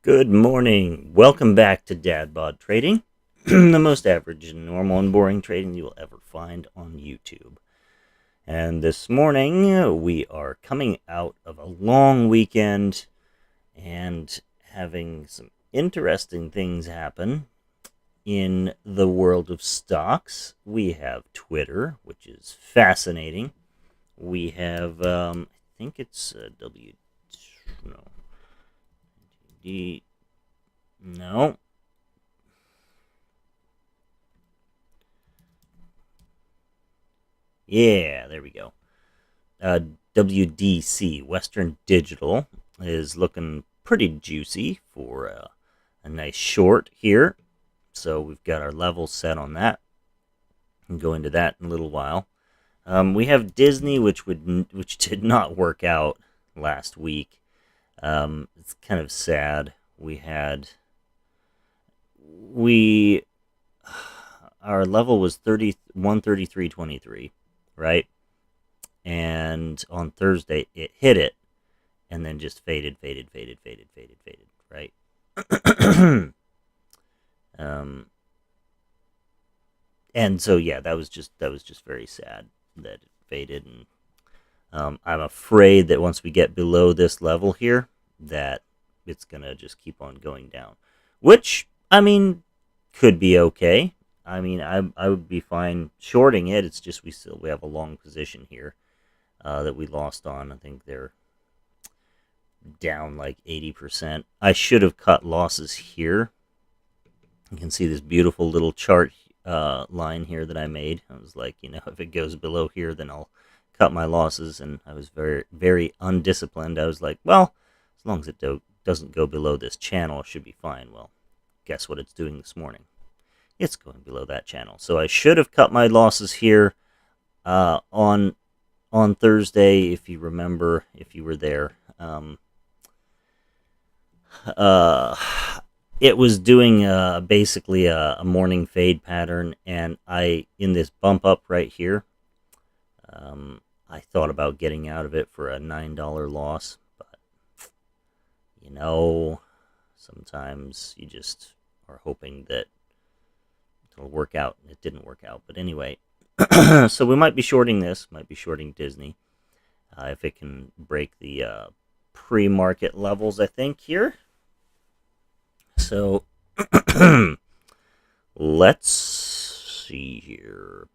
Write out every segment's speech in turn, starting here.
Good morning. Welcome back to Dad Bod Trading, the most average, normal, and boring trading you will ever find on YouTube. And this morning, we are coming out of a long weekend and having some interesting things happen in the world of stocks. We have Twitter, which is fascinating. We have, I think it's no, D, no. Yeah, there we go. WDC, Western Digital, is looking pretty juicy for a nice short here. So we've got our levels set on that. We'll go into that in a little while. We have Disney, which did not work out last week. It's kind of sad. Our level was 133.23, right? And on Thursday it hit it and then just faded, right? And so yeah, that was just very sad that it faded, and I'm afraid that once we get below this level here, that it's gonna just keep on going down, which I mean could be okay. I mean, I would be fine shorting it. It's just we have a long position here that we lost on. I think they're down like 80%. I should have cut losses here. You can see this beautiful little chart line here that I made. I was like, if it goes below here, then I'll cut my losses. And I was very, very undisciplined. I was like, well, as long as it doesn't go below this channel, it should be fine. Well, guess what it's doing this morning? It's going below that channel. So I should have cut my losses here on Thursday, if you remember, if you were there. It was doing basically a morning fade pattern, and in this bump up right here, I thought about getting out of it for a $9 loss, but sometimes you just are hoping that it'll work out, and it didn't work out. But anyway, so we might be shorting this, might be shorting Disney, if it can break the pre-market levels, I think, here. So let's see here.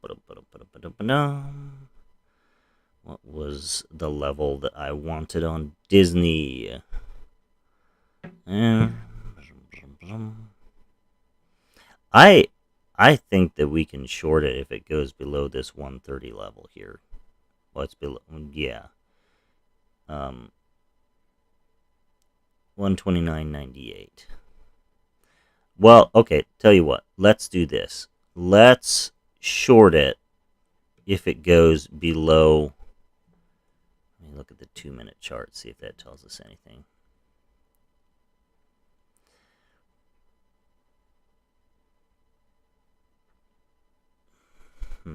What was the level that I wanted on Disney? I think that we can short it if it goes below this 130 level here. Well, it's below, yeah. 129.98. Well, okay, tell you what. Let's do this. Let's short it if it goes below. Let me look at the 2-minute chart, see if that tells us anything. I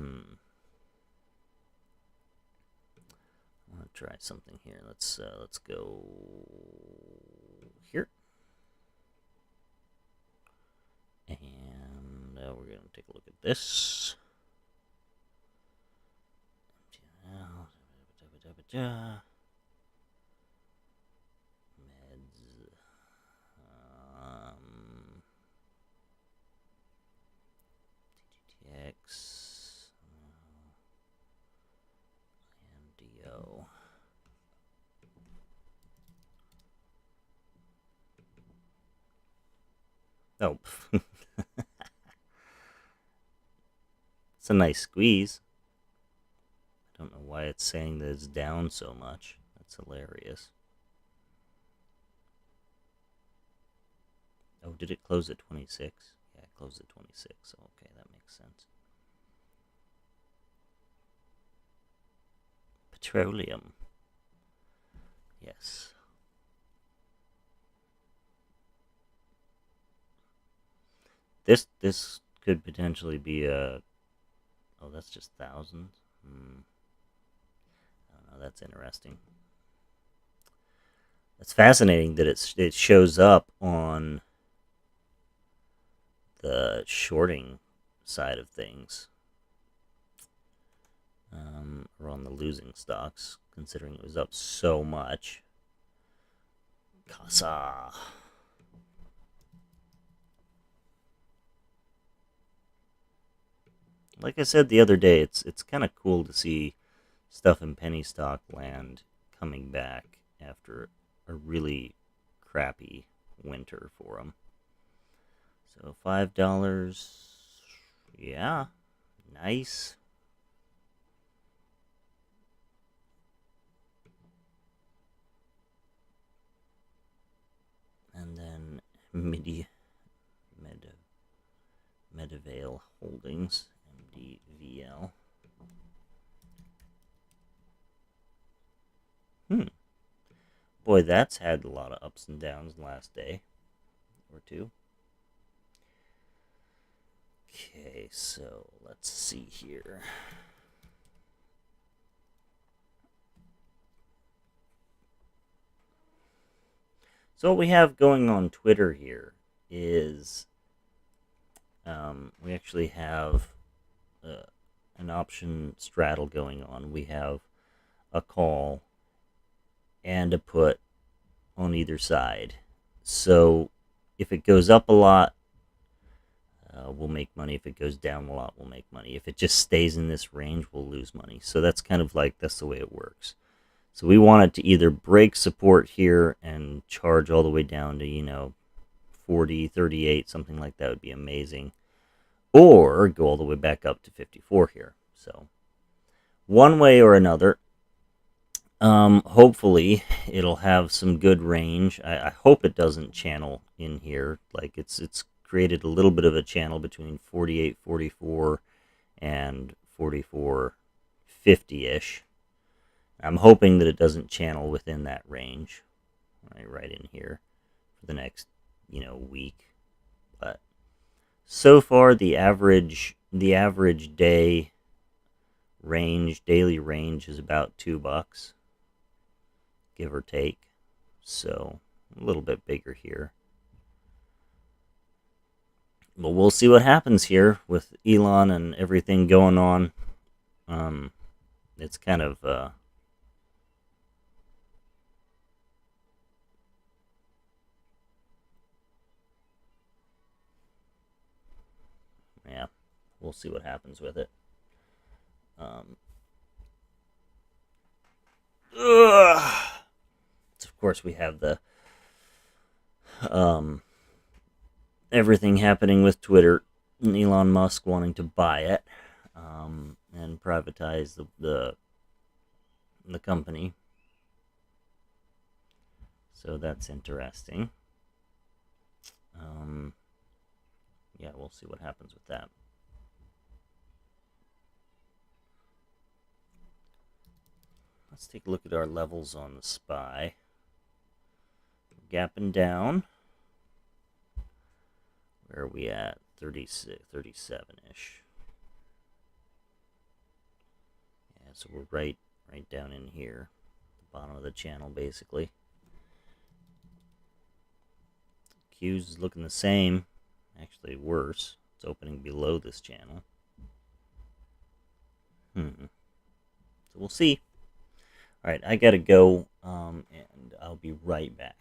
want to try something here. Let's go here. And we're going to take a look at this. Meds. TTX. MDO. Oh. It's a nice squeeze. I don't know why it's saying that it's down so much. That's hilarious. Oh, did it close at 26? Yeah, it closed at 26. Okay, that makes sense. Petroleum. Yes. This could potentially be a... Oh, that's just thousands. I don't know, that's interesting. It's fascinating that it shows up on the shorting side of things, or on the losing stocks, considering it was up so much. Casa. Like I said the other day, it's kind of cool to see stuff in penny stock land coming back after a really crappy winter for them. So $5, yeah, nice. And then Med, Medivale Holdings, MDVL. Boy, that's had a lot of ups and downs last day or two. Okay, so let's see here. So what we have going on Twitter here is we actually have uh, an option straddle going on. We have a call and a put on either side. So if it goes up a lot, we'll make money. If it goes down a lot, we'll make money. If it just stays in this range, we'll lose money. So that's kind of like, that's the way it works. So we want it to either break support here and charge all the way down to, 40, 38, something like that would be amazing. Or go all the way back up to 54 here. So one way or another, hopefully it'll have some good range. I hope it doesn't channel in here. Like it's created a little bit of a channel between 48, 44 and 44, 50-ish. I'm hoping that it doesn't channel within that range, right in here for the next, week. But so far, the average daily range is about $2, give or take. So a little bit bigger here. But we'll see what happens here with Elon and everything going on. It's kind of yeah, we'll see what happens with it. Um, so of course, we have the um, everything happening with Twitter and Elon Musk wanting to buy it, and privatize the company. So that's interesting. Um, yeah, we'll see what happens with that. Let's take a look at our levels on the SPY. Gapping down. Where are we at? 36, 37-ish. Yeah, so we're right down in here. The bottom of the channel, basically. Q's is looking the same. Actually worse. It's opening below this channel. So we'll see. All right, I gotta go, and I'll be right back.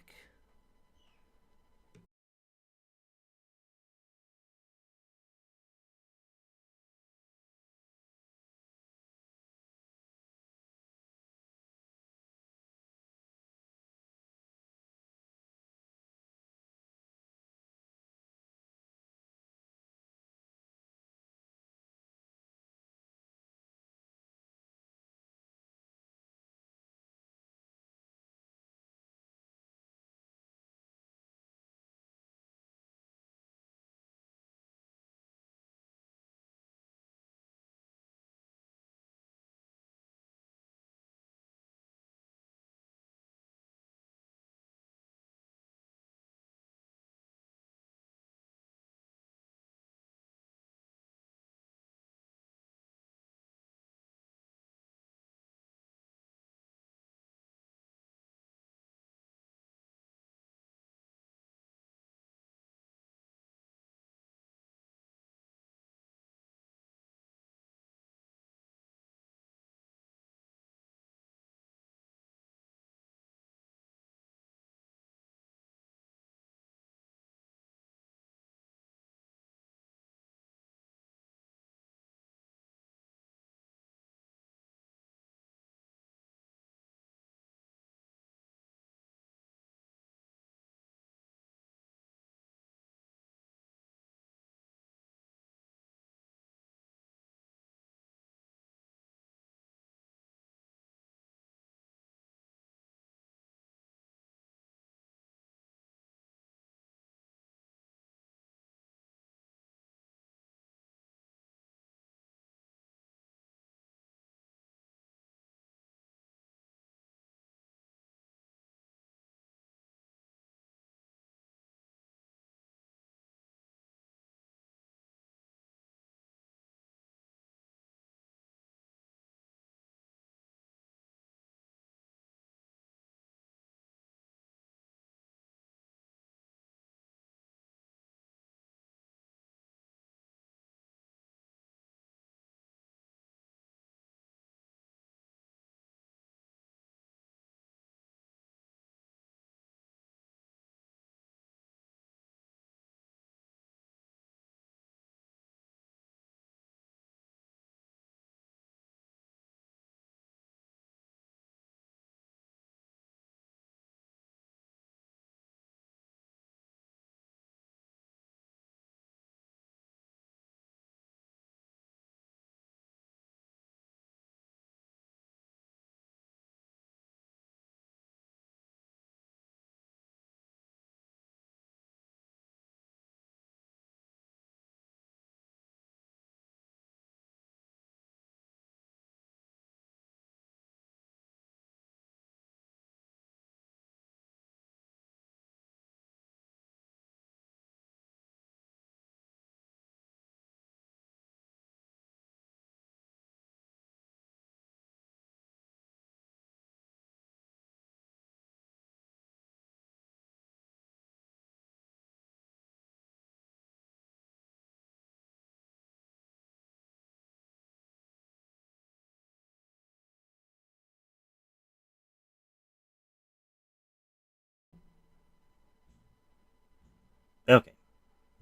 Okay,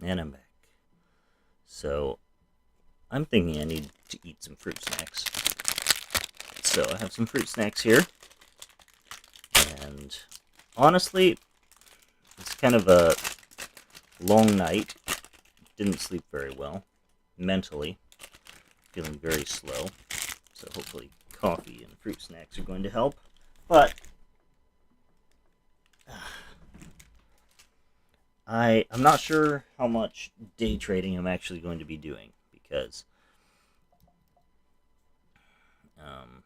and I'm back. So I'm thinking I need to eat some fruit snacks. So I have some fruit snacks here, and honestly, it's kind of a long night. Didn't sleep very well. Mentally, feeling very slow. So hopefully coffee and fruit snacks are going to help. But I'm not sure how much day trading I'm actually going to be doing because um,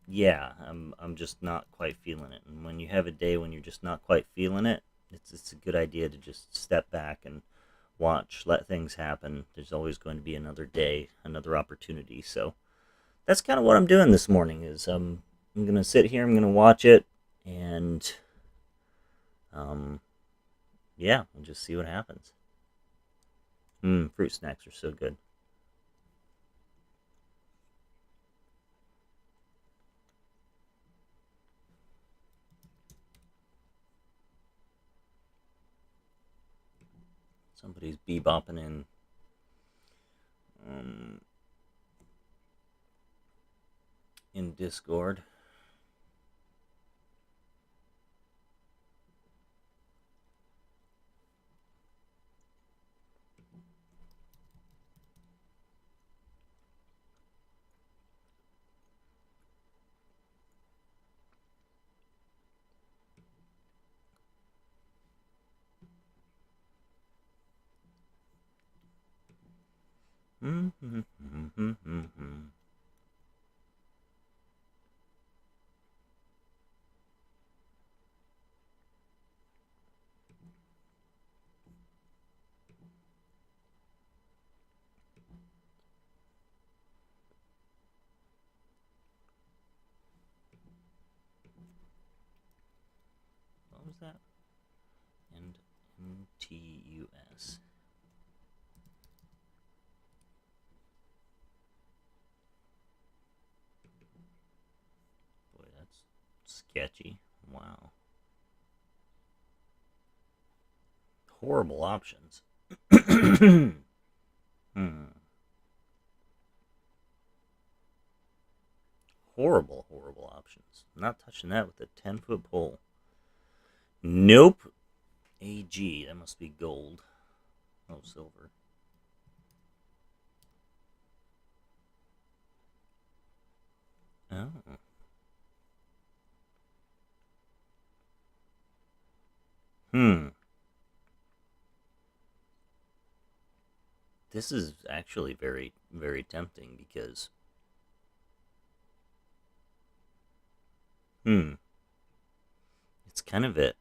yeah, I'm just not quite feeling it. And when you have a day when you're just not quite feeling it, it's a good idea to just step back and watch, let things happen. There's always going to be another day, another opportunity. So that's kind of what I'm doing this morning. Is I'm gonna sit here, I'm gonna watch it, and um, yeah, we'll just see what happens. Fruit snacks are so good. Somebody's bebopping um, in Discord. What was that? And NTUS. Boy, that's sketchy. Wow. Horrible options. hmm. Horrible, horrible options. I'm not touching that with a 10-foot pole. Nope. AG. That must be gold. Oh, silver. Oh. Hmm. This is actually very, very tempting because, it's kind of at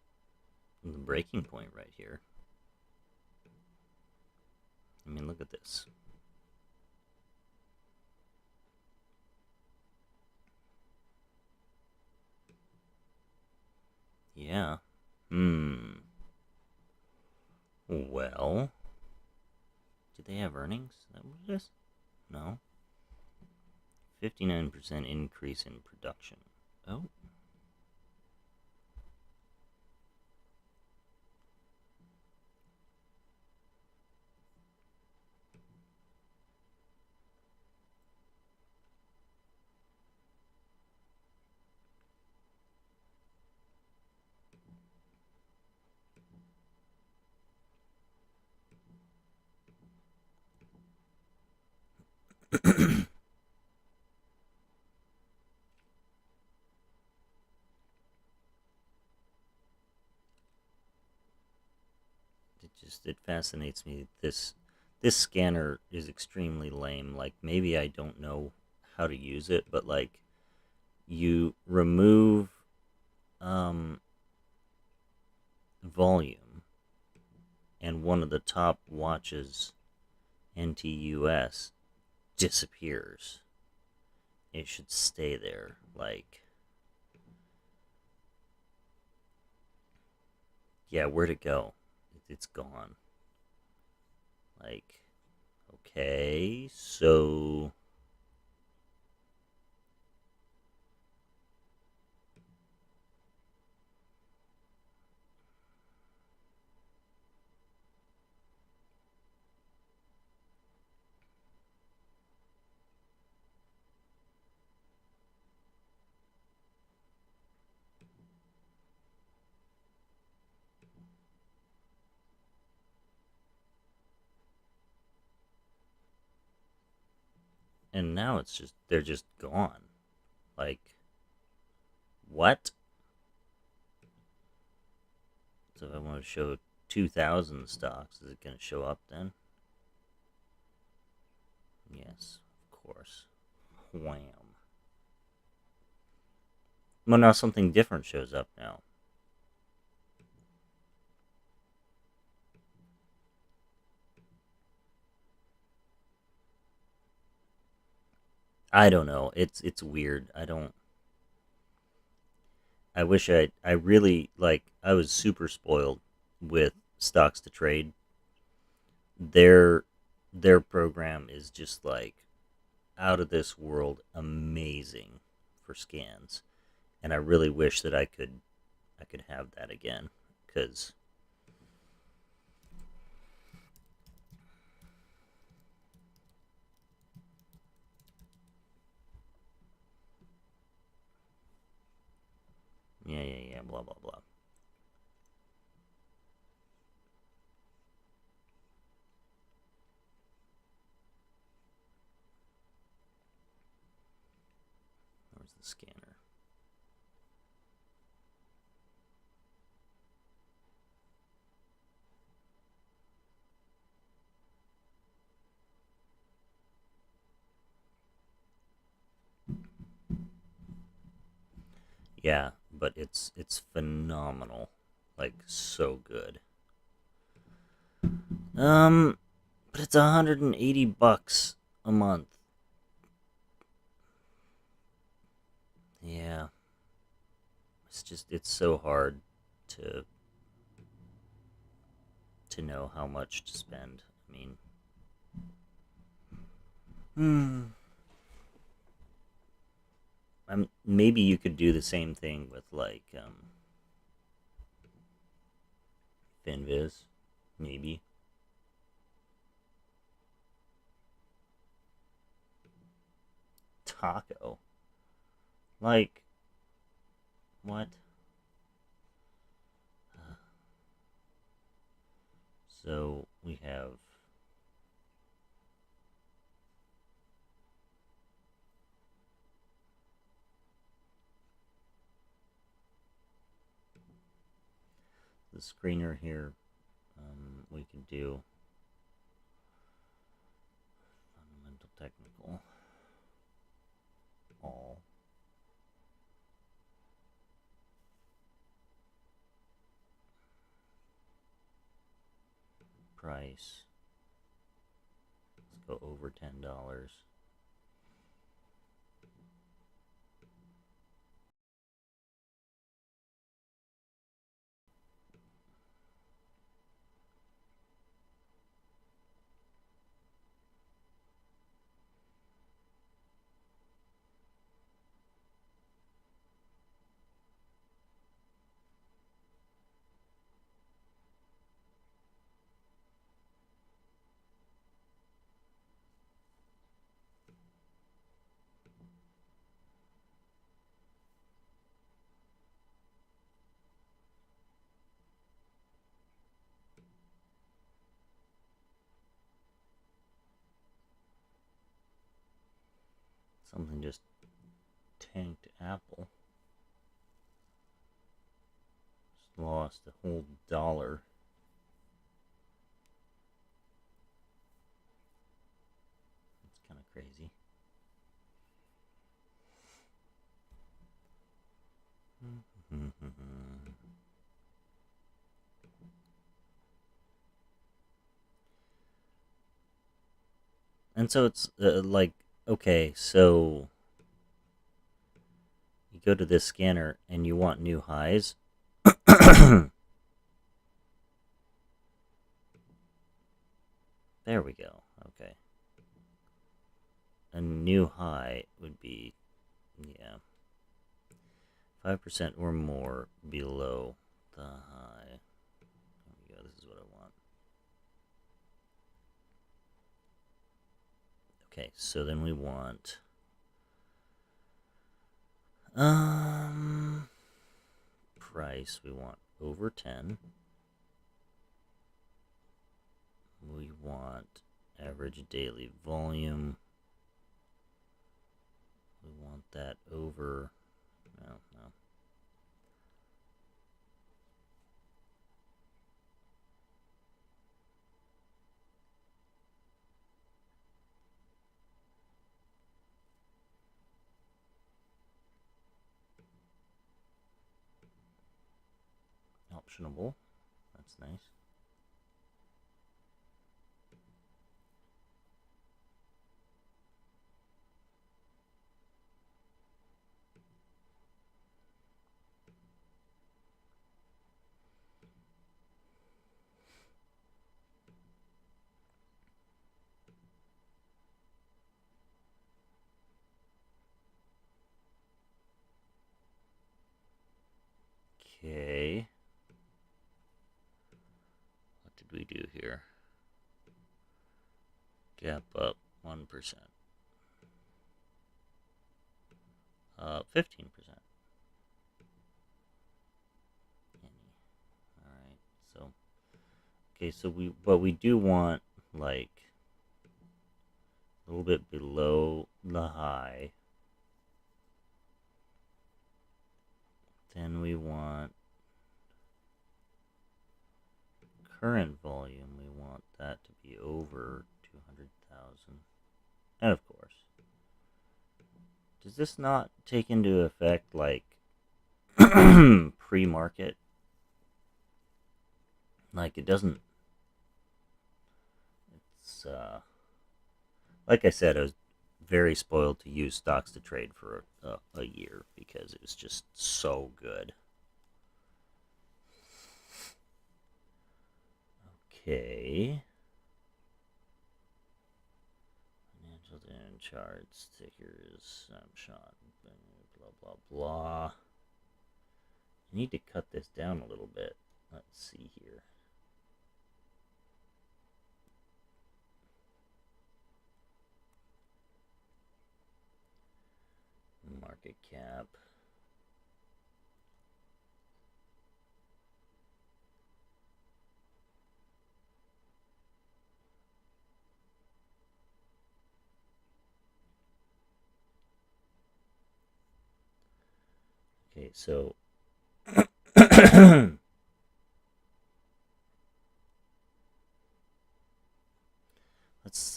the breaking point right here. I mean, look at this. Yeah. Hmm. Well, do they have earnings? Is that what it is? No. 59% increase in production. Oh. It fascinates me. This scanner is extremely lame. Like, maybe I don't know how to use it, but like, you remove um volume, and one of the top watches, NTUS, disappears. It should stay there. Like, yeah, where'd it go? It's gone. Like, okay, so And now it's just, they're just gone. Like, what? So if I want to show 2,000 stocks, is it going to show up then? Yes, of course. Wham. Well, now something different shows up now. I don't know. It's weird. I wish I really, like, I was super spoiled with stocks to trade. Their their program is just like out of this world amazing for scans. And I really wish that I could have that again, cuz yeah, blah blah blah. Where's the scanner? Yeah, but it's phenomenal. Like, so good. Um but it's $180 a month. Yeah. It's so hard to know how much to spend. I mean, hmm. Maybe you could do the same thing with, like, Finviz, maybe. Taco. Like, what? So we have the screener here. We can do fundamental, technical, all, price. Let's go over $10. Something just tanked Apple. Just lost a whole dollar. It's kind of crazy. And so it's, like, okay, so you go to this scanner and you want new highs. There we go. Okay. A new high would be, yeah, 5% or more below the high. There we go. This is what I want. Okay, so then we want price. We want over 10. We want average daily volume. We want that over. No. Optionable. That's nice. Okay. What did we do here? Gap up 1%. 15%. Alright, so okay, so we do want like a little bit below the high. Then we want current volume, we want that to be over 200,000. And of course, does this not take into effect like pre-market? Like it doesn't. It's like I said, I was very spoiled to use stocks to trade for a year because it was just so good. Okay. Financial charts, tickers, snapshot, blah blah blah. I need to cut this down a little bit. Let's see here. Market cap. Okay, so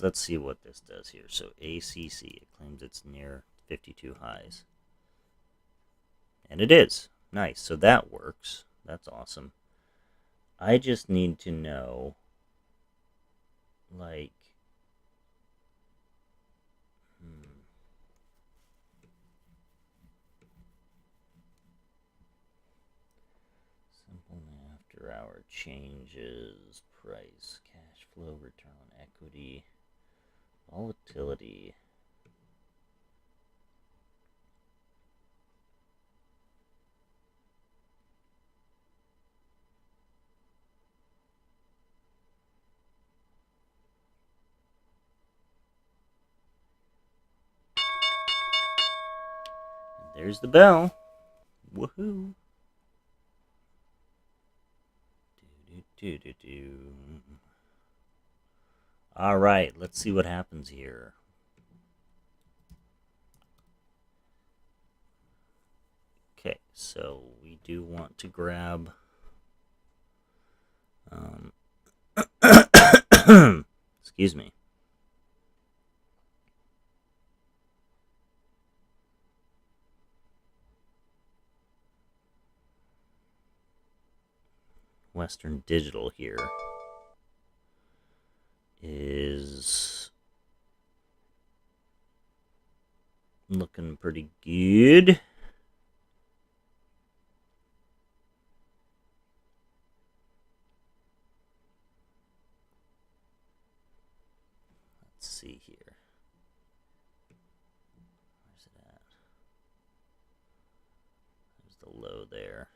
let's see what this does here. So ACC, it claims it's near 52 highs. And it is. Nice. So that works. That's awesome. I just need to know like simple after hour changes, price, cash flow, return on equity, volatility. There's the bell. Woohoo. All right, let's see what happens here. Okay, so we do want to grab excuse me. Western Digital here is looking pretty good. Let's see here. Where's it at? There's the low there.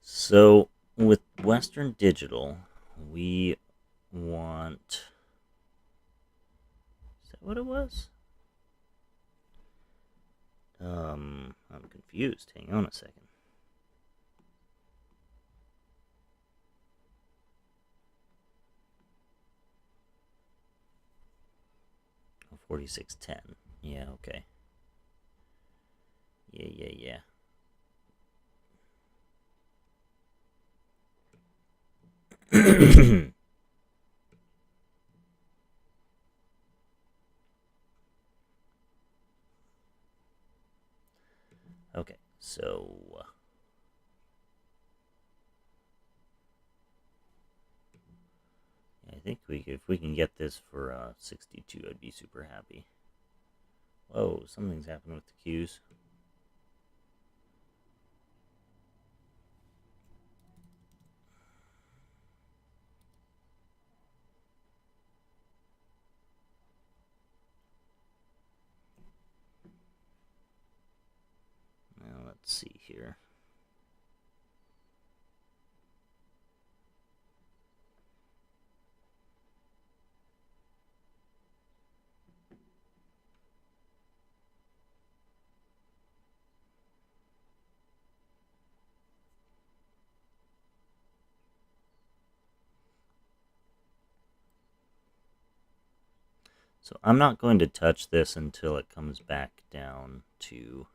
So with Western Digital, we want. Is that what it was? I'm confused. Hang on a second. 4610. Yeah, okay. Yeah. Okay, so I think if we can get this for 62, I'd be super happy. Whoa, something's happened with the queues. Now let's see here. So I'm not going to touch this until it comes back down to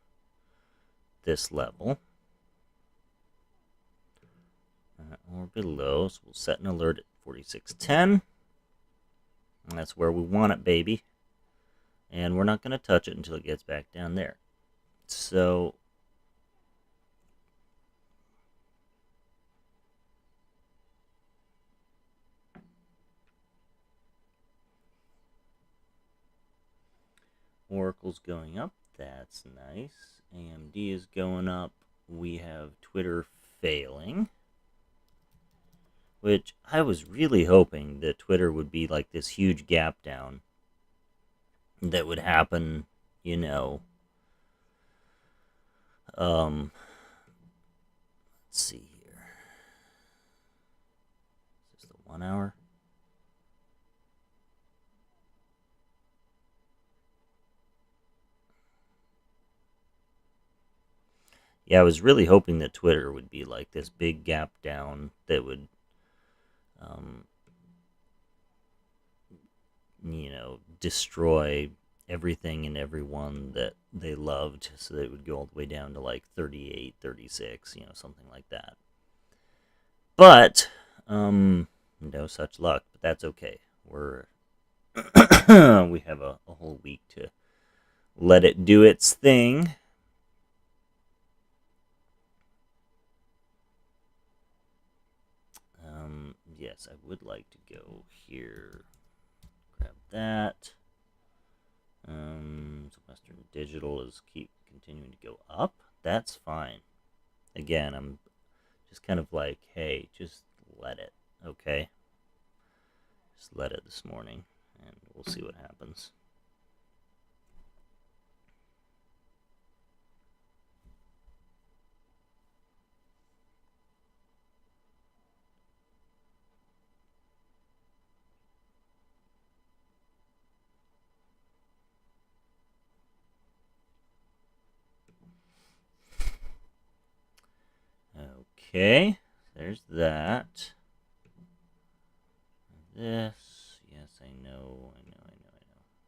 this level. Or below, so we'll set an alert at 4610. And that's where we want it, baby. And we're not going to touch it until it gets back down there. So Oracle's going up. That's nice. AMD is going up. We have Twitter failing. Which I was really hoping that Twitter would be like this huge gap down that would happen, you know. Let's see here. Is this the 1 hour? Yeah, I was really hoping that Twitter would be like this big gap down that would, um, destroy everything and everyone that they loved, so that it would go all the way down to like 38, 36, something like that. But, no such luck, but that's okay. We have a whole week to let it do its thing. Yes, I would like to go here. Grab that. So Western Digital is keep continuing to go up. That's fine. Again, I'm just kind of like, hey, just let it, okay? Just let it this morning, and we'll see what happens. Okay, there's that. This, yes, I know.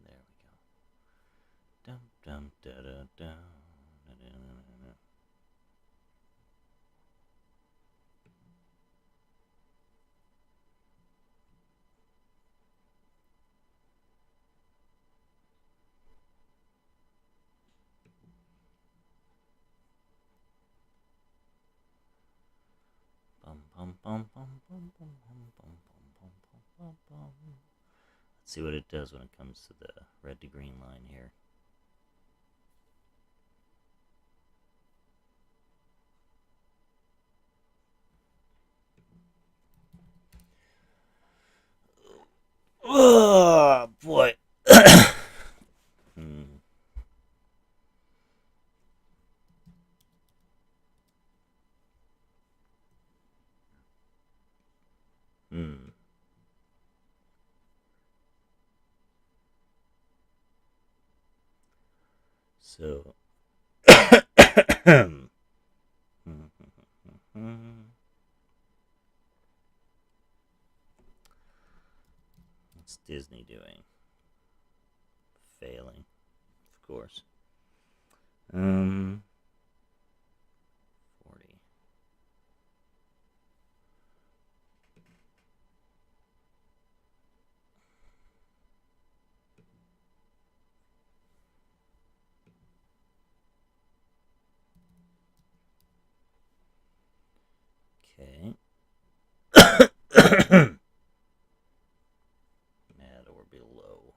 There we go. Dum dum da da da. Let's see what it does when it comes to the red to green line here. Oh boy. So what's Disney doing? Failing, of course. 40. Okay. At or below.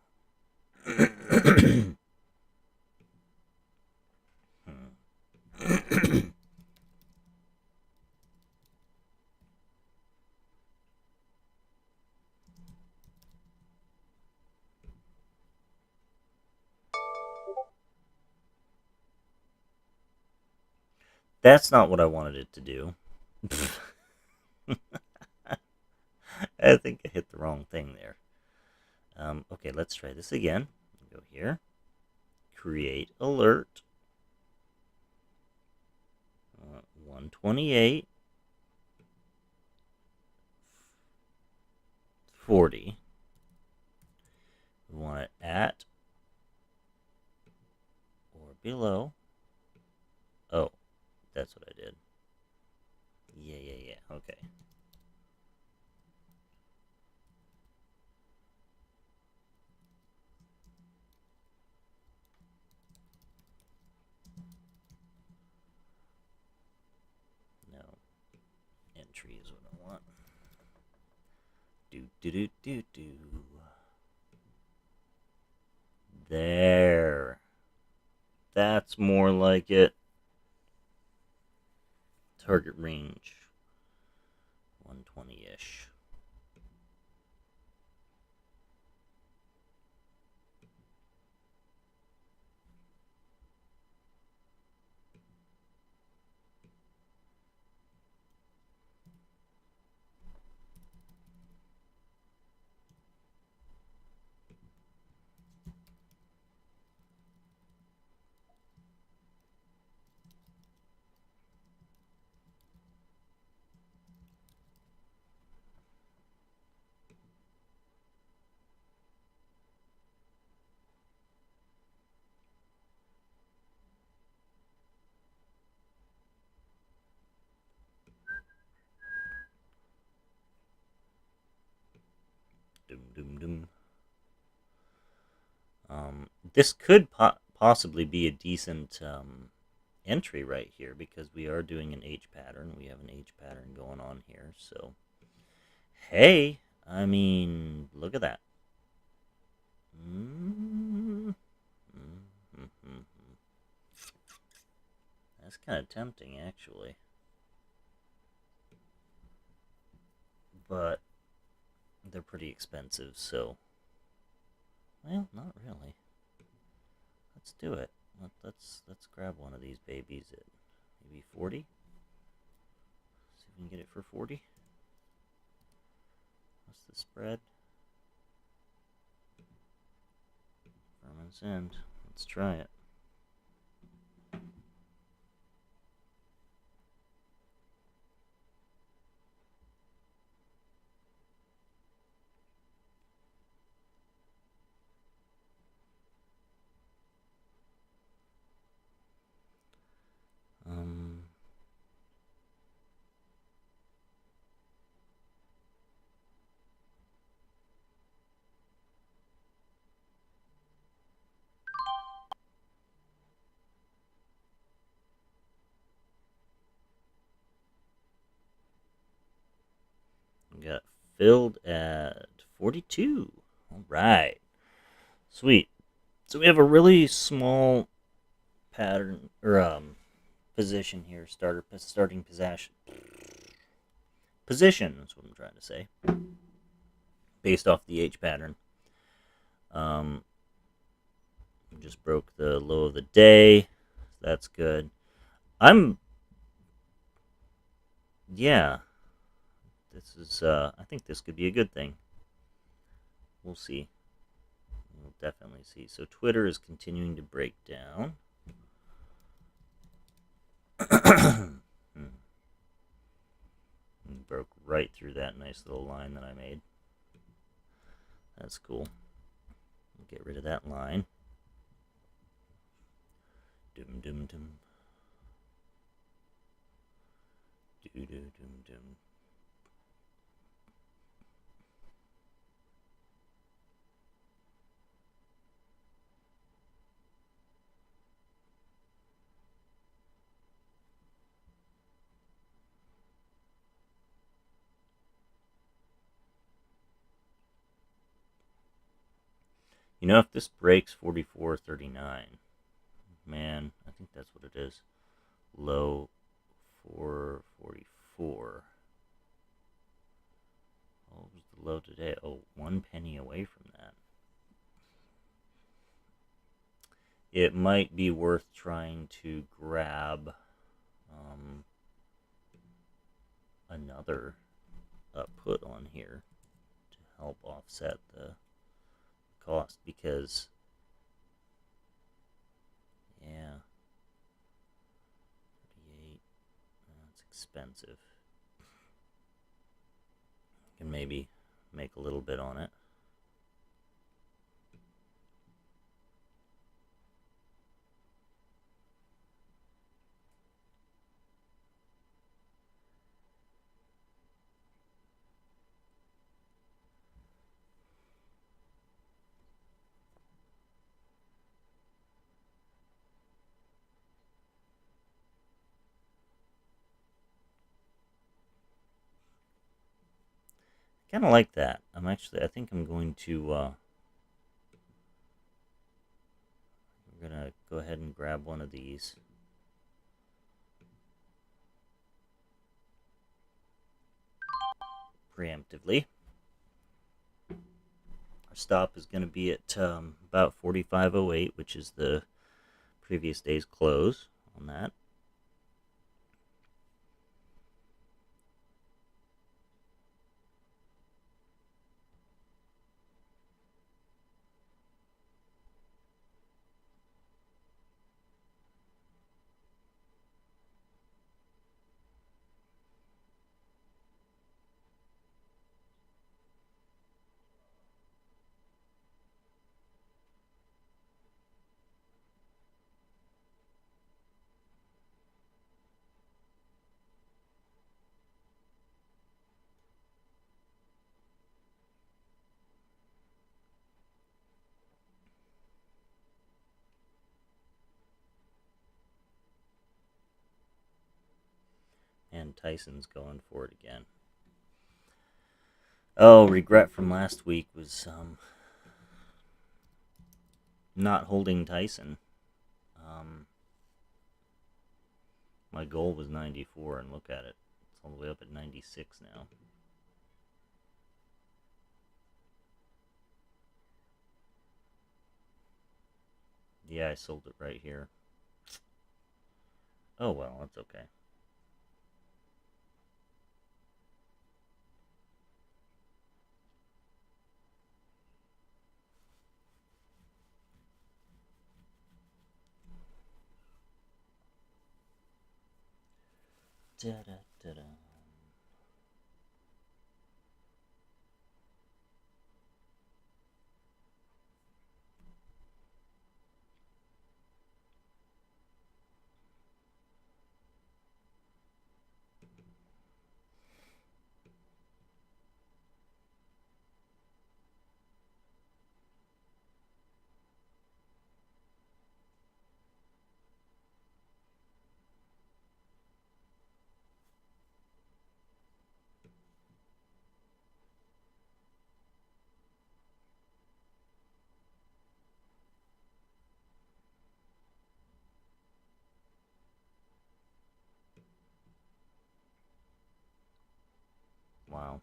That's not what I wanted it to do. I think I hit the wrong thing there. Okay, let's try this again. Go here. Create alert. 128. 40. We want it at or below. Oh, that's what I did. Yeah. Okay. No. Entry is what I want. Do. There. That's more like it. Target range 120-ish. Doom. This could possibly be a decent entry right here because we are doing an H pattern. We have an H pattern going on here. So, hey, I mean, look at that. That's kind of tempting, actually. But they're pretty expensive, so... Well, not really. Let's do it. Let's grab one of these babies at maybe 40. See if we can get it for 40. What's the spread? Furman's End. Let's try it. We got filled at 42. All right. Sweet. So we have a really small pattern or position here. Starting position. That's what I'm trying to say. Based off the H pattern. Just broke the low of the day. That's good. Yeah. This is. I think this could be a good thing. We'll see. We'll definitely see. So Twitter is continuing to break down. broke right through that nice little line that I made. That's cool. Get rid of that line. Dum dum dum. Do do dum dum. You know, if this breaks 44.39, man, I think that's what it is. Low 444. What was the low today? Oh, 1 penny away from that. It might be worth trying to grab another put on here to help offset the cost, because yeah, 38, that's expensive. Can maybe make a little bit on it. Kind of like that. I think I'm going to, we're going to go ahead and grab one of these. Preemptively. Our stop is going to be at about 45.08, which is the previous day's close on that. And Tyson's going for it again. Oh, regret from last week was not holding Tyson. My goal was 94, and look at it. It's all the way up at 96 now. Yeah, I sold it right here. Oh well, that's okay. Da-da-da-da. Wow.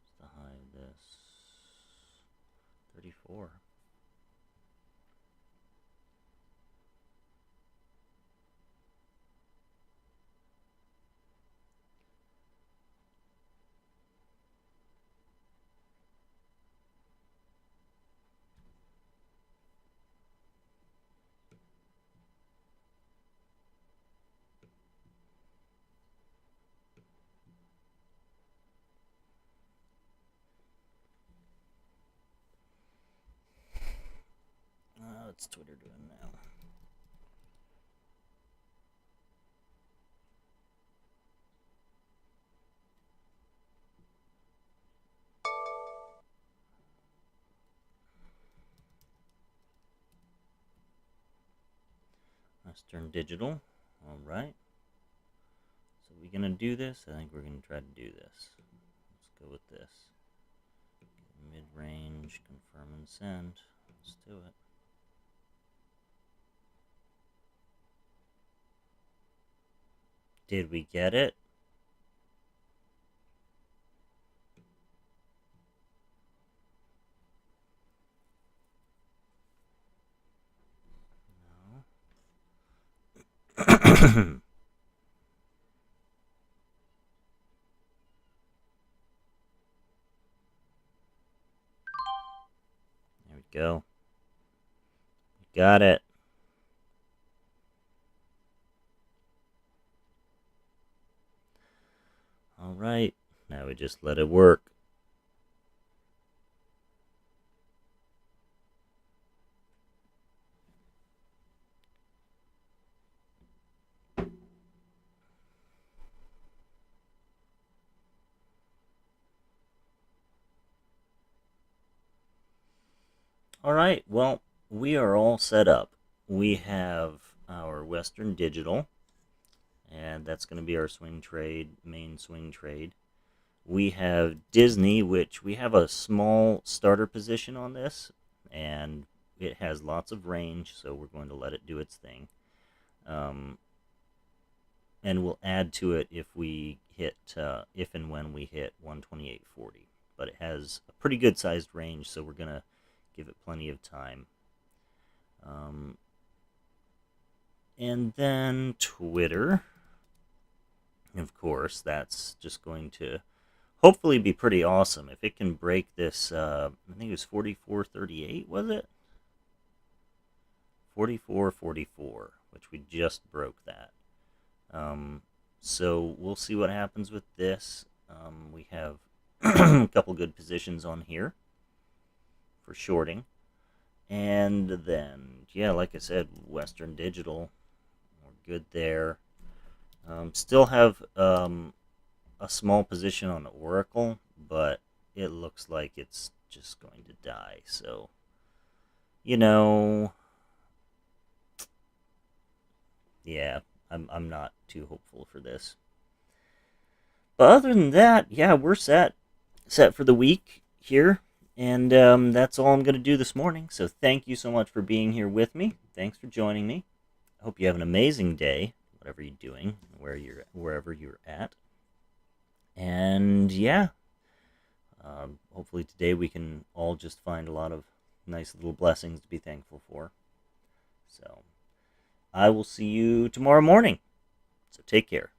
What's the high of this? 34. What's Twitter doing now? Western Digital. All right. So we're going to do this? I think we're going to try to do this. Let's go with this. Mid-range, confirm and send. Let's do it. Did we get it? No. There we go. Got it. All right. Now we just let it work. All right. Well, we are all set up. We have our Western Digital, and that's going to be our swing trade, main swing trade. We have Disney, which we have a small starter position on this, and it has lots of range, so we're going to let it do its thing. And we'll add to it if we hit, if and when we hit 128.40. But it has a pretty good sized range, so we're going to give it plenty of time. And then Twitter. Of course, that's just going to hopefully be pretty awesome. If it can break this, I think it was 44.38, was it? 44.44, which we just broke that. So we'll see what happens with this. We have a couple good positions on here for shorting. And then, yeah, like I said, Western Digital, we're good there. Still have a small position on Oracle, but it looks like it's just going to die. So, you know, yeah, I'm not too hopeful for this. But other than that, yeah, we're set for the week here, and that's all I'm going to do this morning. So thank you so much for being here with me. Thanks for joining me. I hope you have an amazing day, whatever you're doing, wherever you're at. And yeah, hopefully today we can all just find a lot of nice little blessings to be thankful for. So I will see you tomorrow morning. So take care.